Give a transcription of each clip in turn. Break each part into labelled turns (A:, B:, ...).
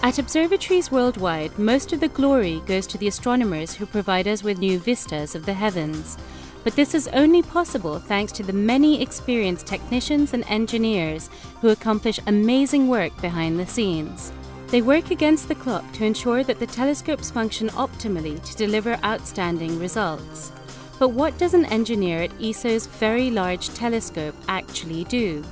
A: At observatories worldwide, most of the glory goes to the astronomers who provide us with new vistas of the heavens. But this is only possible thanks to the many experienced technicians and engineers who accomplish amazing work behind the scenes. They work against the clock to ensure that the telescopes function optimally to deliver outstanding results. But what does an engineer at ESO's Very Large Telescope actually do?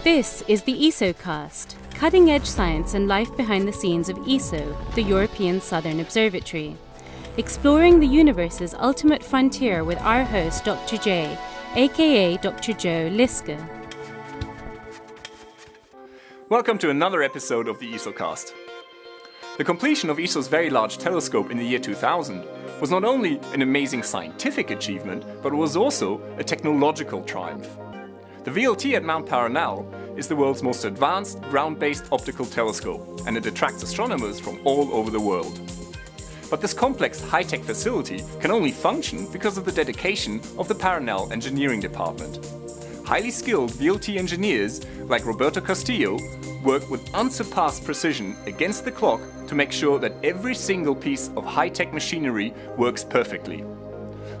A: This is the ESOcast, cutting-edge science and life behind the scenes of ESO, the European Southern Observatory. Exploring the universe's ultimate frontier with our host, Dr. J, aka Dr. Joe Liske.
B: Welcome to another episode of the ESOcast. The completion of ESO's Very Large Telescope in the year 2000 was not only an amazing scientific achievement, but was also a technological triumph. The VLT at Mount Paranal is the world's most advanced ground-based optical telescope, and it attracts astronomers from all over the world. But this complex high-tech facility can only function because of the dedication of the Paranal engineering department. Highly skilled VLT engineers like Roberto Castillo work with unsurpassed precision against the clock to make sure that every single piece of high-tech machinery works perfectly.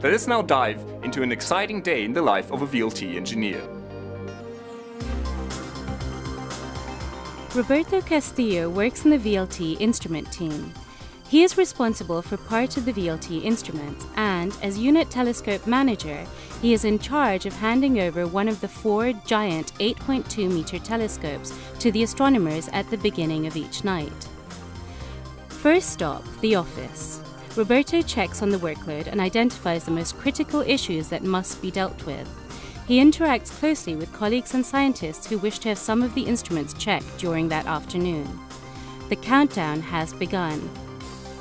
B: Let us now dive into an exciting day in the life of a VLT engineer.
A: Roberto Castillo works in the VLT instrument team. He is responsible for part of the VLT instruments and, as unit telescope manager, he is in charge of handing over one of the 4 giant 8.2-meter telescopes to the astronomers at the beginning of each night. First stop, the office. Roberto checks on the workload and identifies the most critical issues that must be dealt with. He interacts closely with colleagues and scientists who wish to have some of the instruments checked during that afternoon. The countdown has begun.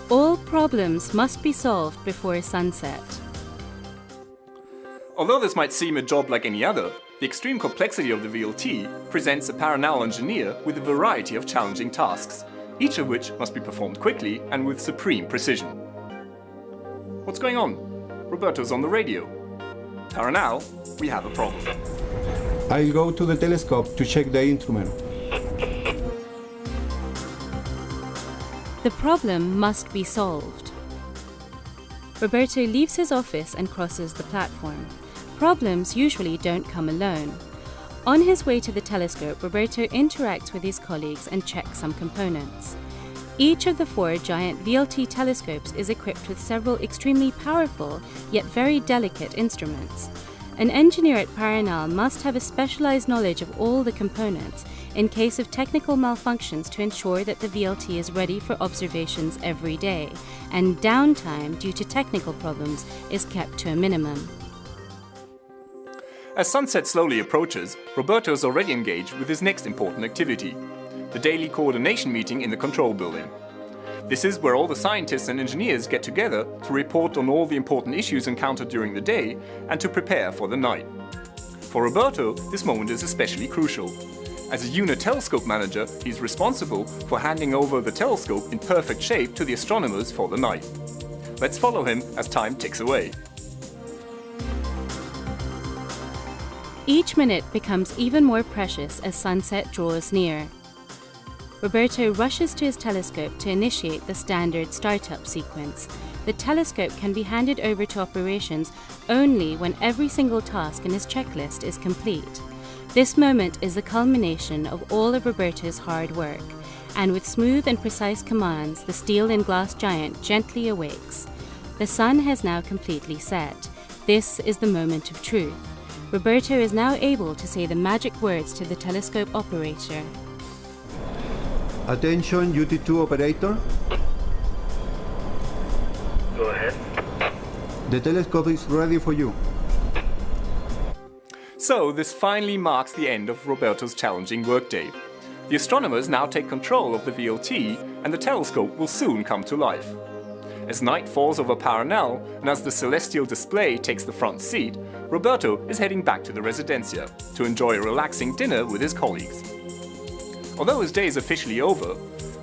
A: All problems must be solved before sunset.
B: Although this might seem a job like any other, the extreme complexity of the VLT presents a Paranal engineer with a variety of challenging tasks, each of which must be performed quickly and with supreme precision. What's going on? Roberto's on the radio. Paranal, we have a problem.
C: I'll go to the telescope to check the instrument.
A: The problem must be solved. Roberto leaves his office and crosses the platform. Problems usually don't come alone. On his way to the telescope, Roberto interacts with his colleagues and checks some components. Each of the 4 giant VLT telescopes is equipped with several extremely powerful, yet very delicate instruments. An engineer at Paranal must have a specialized knowledge of all the components in case of technical malfunctions to ensure that the VLT is ready for observations every day, and downtime due to technical problems is kept to a minimum.
B: As sunset slowly approaches, Roberto is already engaged with his next important activity, the daily coordination meeting in the control building. This is where all the scientists and engineers get together to report on all the important issues encountered during the day and to prepare for the night. For Roberto, this moment is especially crucial. As a unit telescope manager, he is responsible for handing over the telescope in perfect shape to the astronomers for the night. Let's follow him as time ticks away.
A: Each minute becomes even more precious as sunset draws near. Roberto rushes to his telescope to initiate the standard startup sequence. The telescope can be handed over to operations only when every single task in his checklist is complete. This moment is the culmination of all of Roberto's hard work, and with smooth and precise commands, the steel and glass giant gently awakes. The sun has now completely set. This is the moment of truth. Roberto is now able to say the magic words to the telescope operator.
C: Attention, UT2 operator.
D: Go ahead.
C: The telescope is ready for you.
B: So this finally marks the end of Roberto's challenging workday. The astronomers now take control of the VLT and the telescope will soon come to life. As night falls over Paranal and as the celestial display takes the front seat, Roberto is heading back to the residencia to enjoy a relaxing dinner with his colleagues. Although his day is officially over,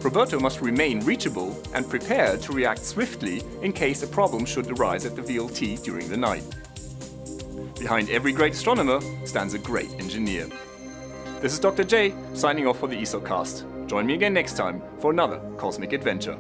B: Roberto must remain reachable and prepared to react swiftly in case a problem should arise at the VLT during the night. Behind every great astronomer stands a great engineer. This is Dr. J signing off for the ESOcast. Join me again next time for another cosmic adventure.